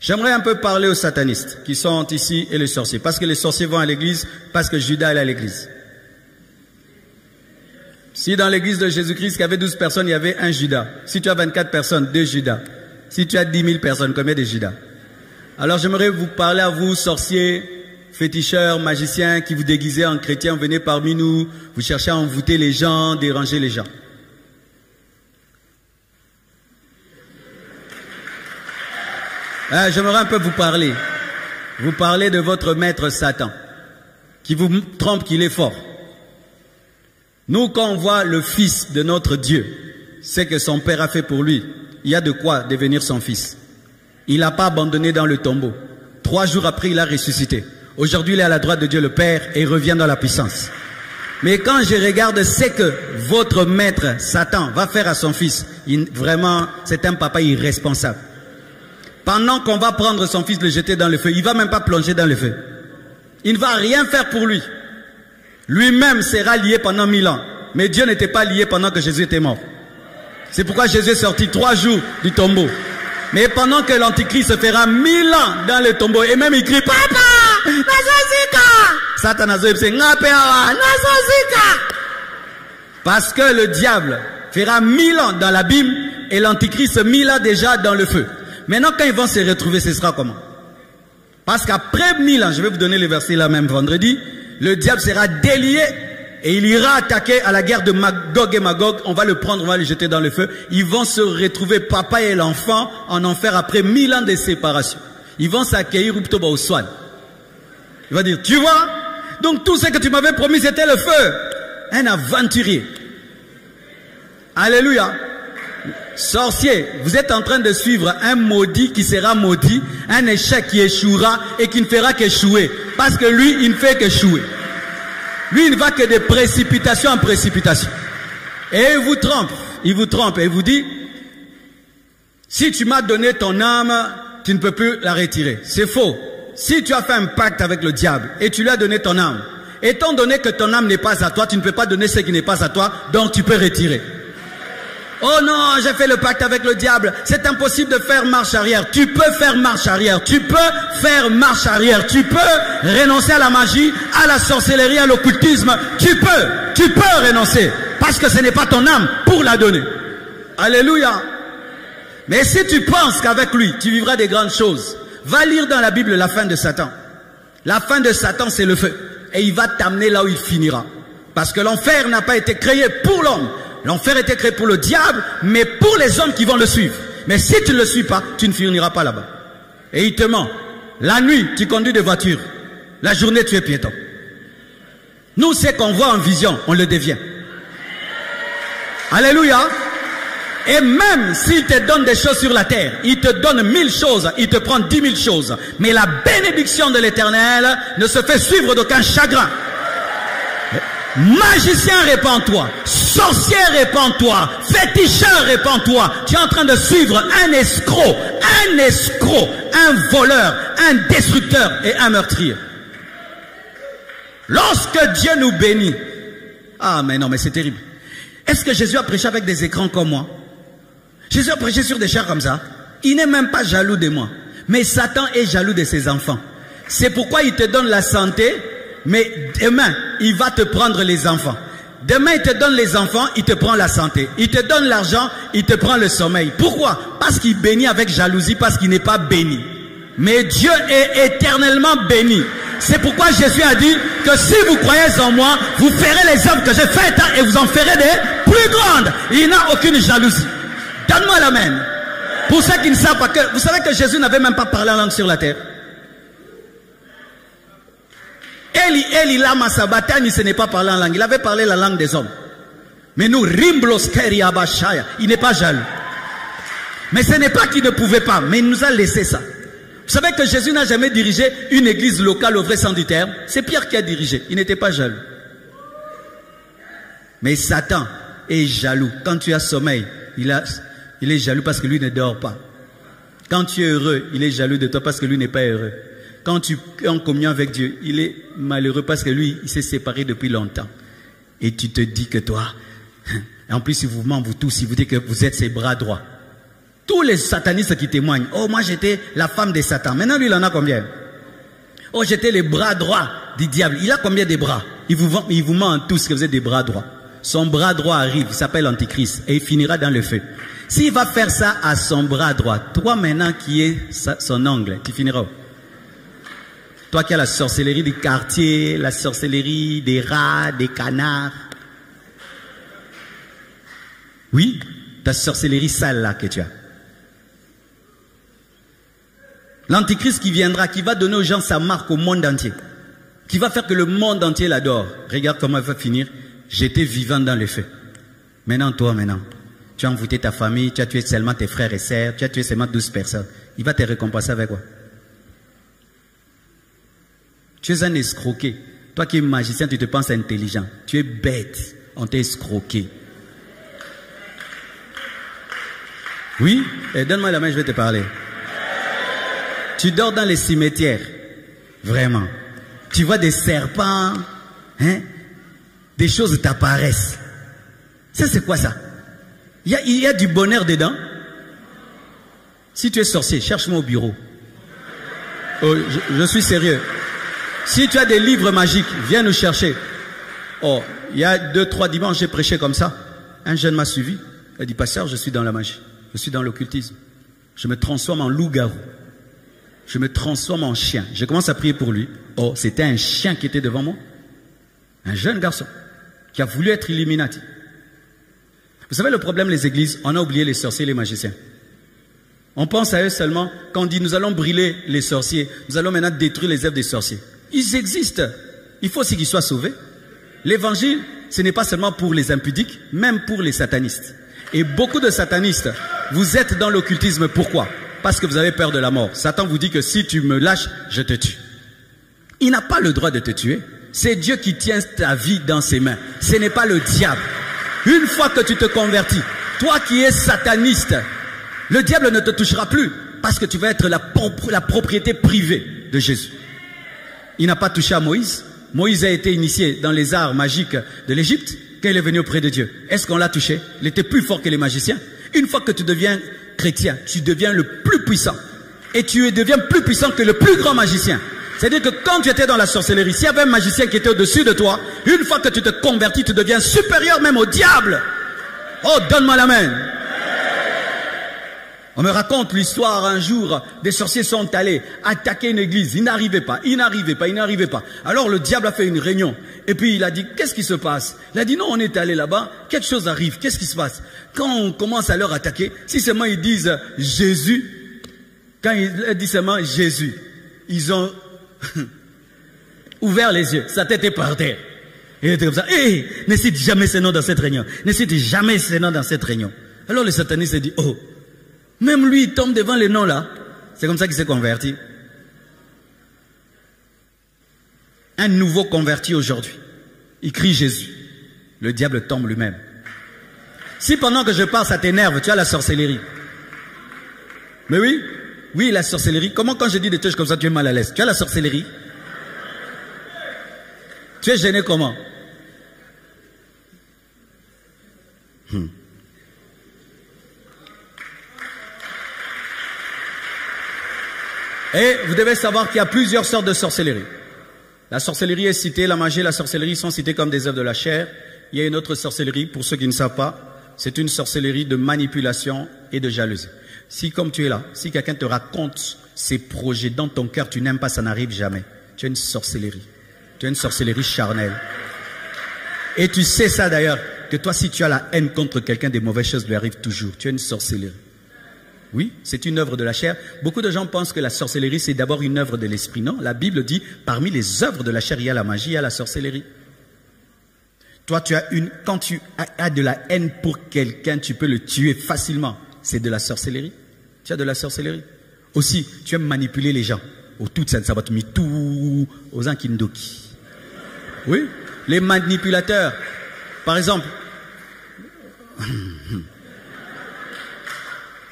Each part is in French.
J'aimerais un peu parler aux satanistes qui sont ici et les sorciers. Parce que les sorciers vont à l'église, parce que Judas est à l'église. Si dans l'église de Jésus-Christ, il y avait 12 personnes, il y avait un Judas. Si tu as 24 personnes, 2 Judas. Si tu as 10 000 personnes, combien de Judas? Alors j'aimerais vous parler à vous, sorciers, féticheurs, magiciens, qui vous déguisez en chrétiens, venez parmi nous, vous cherchez à envoûter les gens, déranger les gens. J'aimerais un peu vous parler. Vous parlez de votre maître Satan, qui vous trompe qu'il est fort. Nous, quand on voit le fils de notre Dieu, c'est que son père a fait pour lui. Il y a de quoi devenir son fils. Il n'a pas abandonné dans le tombeau. 3 jours après, il a ressuscité. Aujourd'hui, il est à la droite de Dieu le Père et il revient dans la puissance. Mais quand je regarde ce que votre maître Satan va faire à son fils, vraiment, c'est un papa irresponsable. Pendant qu'on va prendre son fils, le jeter dans le feu, il ne va même pas plonger dans le feu. Il ne va rien faire pour lui. Lui-même sera lié pendant 1000 ans. Mais Dieu n'était pas lié pendant que Jésus était mort. C'est pourquoi Jésus est sorti 3 jours du tombeau. Mais pendant que l'Antichrist se fera 1000 ans dans le tombeau, et même il crie, Papa, Nazozika! Satan parce que le diable fera 1000 ans dans l'abîme et l'Antichrist 1000 ans déjà dans le feu. Maintenant, quand ils vont se retrouver, ce sera comment? Parce qu'après 1000 ans, je vais vous donner les versets là même vendredi, le diable sera délié et il ira attaquer à la guerre de Magog et Magog. On va le prendre, on va le jeter dans le feu. Ils vont se retrouver, papa et l'enfant, en enfer après 1000 ans de séparation. Ils vont s'accueillir au soin. Il va dire, tu vois, donc tout ce que tu m'avais promis, c'était le feu. Un aventurier. Alléluia. Sorcier, vous êtes en train de suivre un maudit qui sera maudit, un échec qui échouera et qui ne fera qu'échouer. Parce que lui, il ne fait qu'échouer. Lui, il ne va que de précipitation en précipitation. Et il vous trompe et vous dit, si tu m'as donné ton âme, tu ne peux plus la retirer. C'est faux. Si tu as fait un pacte avec le diable et tu lui as donné ton âme, étant donné que ton âme n'est pas à toi, tu ne peux pas donner ce qui n'est pas à toi, donc tu peux retirer. Oh non, j'ai fait le pacte avec le diable. C'est impossible de faire marche arrière. Tu peux faire marche arrière. Tu peux faire marche arrière. Tu peux renoncer à la magie, à la sorcellerie, à l'occultisme. Tu peux renoncer. Parce que ce n'est pas ton âme pour la donner. Alléluia. Mais si tu penses qu'avec lui, tu vivras des grandes choses, va lire dans la Bible la fin de Satan. La fin de Satan, c'est le feu. Et il va t'amener là où il finira. Parce que l'enfer n'a pas été créé pour l'homme. L'enfer était créé pour le diable, mais pour les hommes qui vont le suivre. Mais si tu ne le suis pas, tu ne finiras pas là-bas. Et il te ment. La nuit, tu conduis des voitures. La journée, tu es piéton. Nous, ce qu'on voit en vision, on le devient. Alléluia. Et même s'il te donne des choses sur la terre, il te donne 1000 choses, il te prend 10 000 choses. Mais la bénédiction de l'Éternel ne se fait suivre d'aucun chagrin. Magicien, répands-toi. Sorcier, répands-toi. Féticheur, répands-toi. Tu es en train de suivre un escroc, un voleur, un destructeur et un meurtrier. Lorsque Dieu nous bénit, ah mais non, mais c'est terrible. Est-ce que Jésus a prêché avec des écrans comme moi? Jésus a prêché sur des chars comme ça. Il n'est même pas jaloux de moi. Mais Satan est jaloux de ses enfants. C'est pourquoi il te donne la santé. Mais demain, il va te prendre les enfants. Demain, il te donne les enfants, il te prend la santé. Il te donne l'argent, il te prend le sommeil. Pourquoi? Parce qu'il bénit avec jalousie, parce qu'il n'est pas béni. Mais Dieu est éternellement béni. C'est pourquoi Jésus a dit que si vous croyez en moi, vous ferez les œuvres que j'ai faites et vous en ferez des plus grandes. Il n'a aucune jalousie. Donne-moi l'amen. Pour ceux qui ne savent pas que, vous savez que Jésus n'avait même pas parlé en langue sur la terre. Eli lama sabatani, ce n'est pas parler en langue. Il avait parlé la langue des hommes. Mais nous, rimblos keri abashaya, il n'est pas jaloux. Mais ce n'est pas qu'il ne pouvait pas, mais il nous a laissé ça. Vous savez que Jésus n'a jamais dirigé une église locale au vrai sens du terme. C'est Pierre qui a dirigé. Il n'était pas jaloux. Mais Satan est jaloux. Quand tu as sommeil, il est jaloux parce que lui ne dort pas. Quand tu es heureux, il est jaloux de toi parce que lui n'est pas heureux. Quand tu es en communion avec Dieu, il est malheureux parce que lui, il s'est séparé depuis longtemps. Et tu te dis que toi, en plus, il vous ment, vous tous, il vous dit que vous êtes ses bras droits. Tous les satanistes qui témoignent. Oh, moi j'étais la femme de Satan. Maintenant, lui, il en a combien? Oh, j'étais les bras droits du diable. Il a combien de bras? Il vous ment tous que vous êtes des bras droits. Son bras droit arrive, il s'appelle Antichrist, et il finira dans le feu. S'il va faire ça à son bras droit, toi maintenant qui es son ongle, tu finiras où? Toi qui as la sorcellerie du quartier, la sorcellerie des rats, des canards. Oui, ta sorcellerie sale là que tu as. L'antichrist qui viendra, qui va donner aux gens sa marque au monde entier, qui va faire que le monde entier l'adore. Regarde comment il va finir. J'étais vivant dans le feu. Maintenant, toi, tu as envoûté ta famille, tu as tué seulement tes frères et sœurs, tu as tué seulement 12 personnes. Il va te récompenser avec quoi? Tu es un escroqué. Toi qui es magicien, tu te penses intelligent. Tu es bête. On t'a escroqué. Oui? Donne-moi la main, je vais te parler. Tu dors dans les cimetières. Vraiment. Tu vois des serpents. Hein? Des choses t'apparaissent. Ça, c'est quoi ça? Il y a du bonheur dedans. Si tu es sorcier, cherche-moi au bureau. Oh, je suis sérieux. Si tu as des livres magiques, viens nous chercher. Oh, il y a 2-3 dimanches, j'ai prêché comme ça. Un jeune m'a suivi. Il a dit, pasteur, je suis dans la magie. Je suis dans l'occultisme. Je me transforme en loup-garou. Je me transforme en chien. Je commence à prier pour lui. Oh, c'était un chien qui était devant moi. Un jeune garçon qui a voulu être Illuminati. Vous savez le problème les églises, on a oublié les sorciers et les magiciens. On pense à eux seulement quand on dit nous allons brûler les sorciers, nous allons maintenant détruire les œuvres des sorciers. Ils existent. Il faut aussi qu'ils soient sauvés. L'évangile, ce n'est pas seulement pour les impudiques, même pour les satanistes. Et beaucoup de satanistes, vous êtes dans l'occultisme. Pourquoi? Parce que vous avez peur de la mort. Satan vous dit que si tu me lâches, je te tue. Il n'a pas le droit de te tuer. C'est Dieu qui tient ta vie dans ses mains. Ce n'est pas le diable. Une fois que tu te convertis, toi qui es sataniste, le diable ne te touchera plus parce que tu vas être la propriété privée de Jésus. Il n'a pas touché à Moïse. Moïse a été initié dans les arts magiques de l'Égypte quand il est venu auprès de Dieu. Est-ce qu'on l'a touché? Il était plus fort que les magiciens. Une fois que tu deviens chrétien, tu deviens le plus puissant. Et tu deviens plus puissant que le plus grand magicien. C'est-à-dire que quand tu étais dans la sorcellerie, s'il y avait un magicien qui était au-dessus de toi, une fois que tu te convertis, tu deviens supérieur même au diable. Oh, donne-moi la main. On me raconte l'histoire un jour, des sorciers sont allés attaquer une église. Ils n'arrivaient pas. Alors le diable a fait une réunion. Et puis il a dit, qu'est-ce qui se passe? Il a dit, non, on est allé là-bas, quelque chose arrive. Qu'est-ce qui se passe? Quand on commence à leur attaquer, si seulement ils disent Jésus, quand ils disent seulement Jésus, ils ont ouvert les yeux, sa tête est par terre. Et il était comme ça, ne cite jamais ce nom dans cette réunion. Ne cite jamais ce nom dans cette réunion. Alors le sataniste s'est dit, oh, même lui il tombe devant les noms là. C'est comme ça qu'il s'est converti. Un nouveau converti aujourd'hui, il crie Jésus. Le diable tombe lui-même. Si pendant que je parle ça t'énerve, tu as la sorcellerie. Mais oui, oui, la sorcellerie. Comment quand je dis des trucs comme ça, tu es mal à l'aise? Tu as la sorcellerie. Tu es gêné comment? Et vous devez savoir qu'il y a plusieurs sortes de sorcellerie. La sorcellerie est citée, la magie et la sorcellerie sont citées comme des œuvres de la chair. Il y a une autre sorcellerie, pour ceux qui ne savent pas, c'est une sorcellerie de manipulation et de jalousie. Si comme tu es là, si quelqu'un te raconte ses projets dans ton cœur, tu n'aimes pas, ça n'arrive jamais. Tu as une sorcellerie. Tu as une sorcellerie charnelle. Et tu sais ça d'ailleurs, que toi si tu as la haine contre quelqu'un, des mauvaises choses lui arrivent toujours. Tu as une sorcellerie. Oui, c'est une œuvre de la chair. Beaucoup de gens pensent que la sorcellerie c'est d'abord une œuvre de l'esprit. Non, la Bible dit, parmi les œuvres de la chair, il y a la magie, il y a la sorcellerie. Toi, quand tu as de la haine pour quelqu'un, tu peux le tuer facilement. C'est de la sorcellerie. Tu as de la sorcellerie. Aussi, tu aimes manipuler les gens. Au tout ça va te mettre tout aux ankindoki. Oui, les manipulateurs. Par exemple,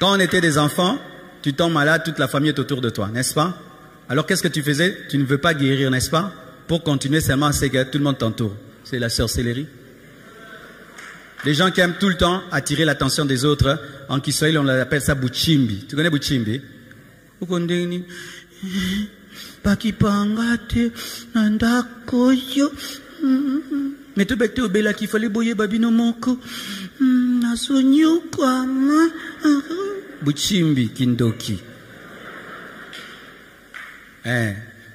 quand on était des enfants, tu tombes malade, toute la famille est autour de toi, n'est-ce pas? Alors qu'est-ce que tu faisais? Tu ne veux pas guérir, n'est-ce pas? Pour continuer seulement, c'est que tout le monde t'entoure. C'est la sorcellerie. Les gens qui aiment tout le temps attirer l'attention des autres, en Kiswahili on appelle ça buchimbi. Tu connais buchimbi? Mais tu bête au bela qu'il fallait boyer babino moko. Buchimbi kindoki.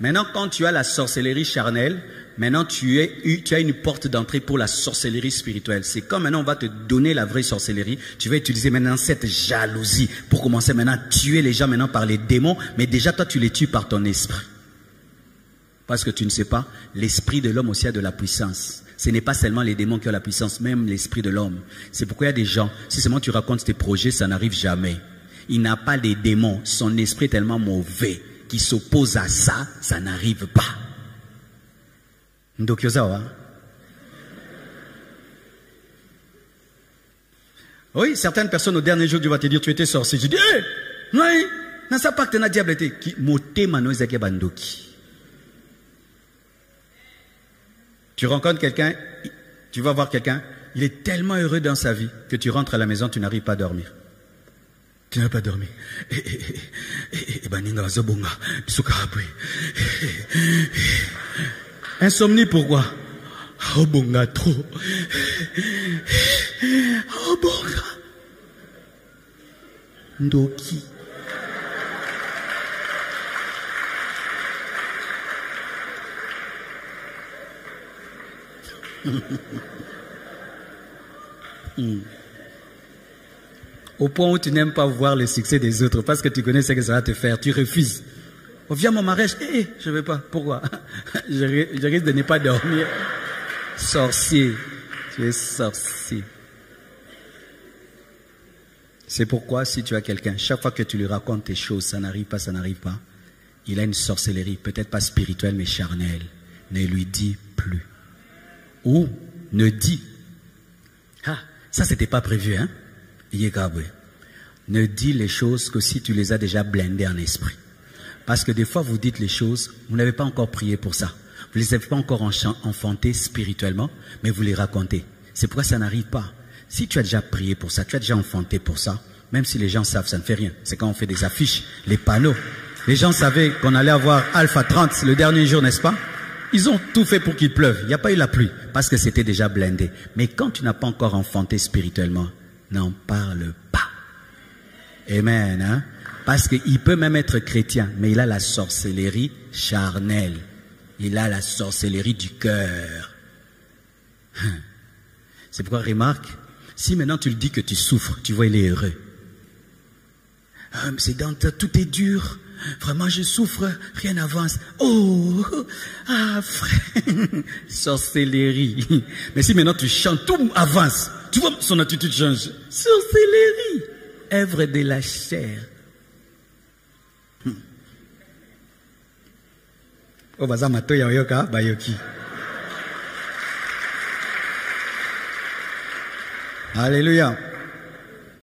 Maintenant, quand tu as la sorcellerie charnelle, maintenant tu as une porte d'entrée pour la sorcellerie spirituelle. C'est comme maintenant on va te donner la vraie sorcellerie. Tu vas utiliser maintenant cette jalousie pour commencer maintenant à tuer les gens maintenant par les démons. Mais déjà toi tu les tues par ton esprit. Parce que tu ne sais pas, l'esprit de l'homme aussi a de la puissance. Ce n'est pas seulement les démons qui ont la puissance, même l'esprit de l'homme. C'est pourquoi il y a des gens, si seulement tu racontes tes projets, ça n'arrive jamais. Il n'a pas des démons, son esprit est tellement mauvais qui s'oppose à ça, ça n'arrive pas. Ndokyozawa. Oui, certaines personnes au dernier jour, Dieu va te dire, tu étais sorcier. Je dis, oui, dans sa pacte, na diable était qui moté manoizake bandoki. Tu rencontres quelqu'un, tu vas voir quelqu'un, il est tellement heureux dans sa vie que tu rentres à la maison, tu n'arrives pas à dormir. Tu n'as pas dormi. Insomnie, pourquoi? Oh bonga trop. Oh bonga. Ndoki. Au point où tu n'aimes pas voir le succès des autres parce que tu connais ce que ça va te faire, tu refuses. Oh, viens mon mariage, je ne veux pas. Pourquoi? je risque de ne pas dormir. Sorcier, tu es sorcier. C'est pourquoi si tu as quelqu'un, chaque fois que tu lui racontes tes choses, ça n'arrive pas, il a une sorcellerie, peut-être pas spirituelle mais charnelle. Ne lui dis plus. Ou ne dis, ça c'était pas prévu, hein? Ne dis les choses que si tu les as déjà blindées en esprit. Parce que des fois vous dites les choses, vous n'avez pas encore prié pour ça. Vous ne les avez pas encore enfantés spirituellement, mais vous les racontez. C'est pourquoi ça n'arrive pas. Si tu as déjà prié pour ça, tu as déjà enfanté pour ça, même si les gens savent, ça ne fait rien. C'est quand on fait des affiches, les panneaux. Les gens savaient qu'on allait avoir Alpha 30 le dernier jour, n'est-ce pas? Ils ont tout fait pour qu'il pleuve. Il n'y a pas eu la pluie, parce que c'était déjà blindé. Mais quand tu n'as pas encore enfanté spirituellement, n'en parle pas. Amen, hein? Parce qu'il peut même être chrétien, mais il a la sorcellerie charnelle. Il a la sorcellerie du cœur. C'est pourquoi, remarque, si maintenant tu lui dis que tu souffres, tu vois, il est heureux. C'est dans tout est dur. Vraiment, je souffre, rien n'avance. Oh, frère, sorcellerie. Mais si maintenant tu chantes, tout avance. Tu vois, son attitude change. Sorcellerie, œuvre de la chair. Oh, baza mato ya yoka bayoki. Alléluia.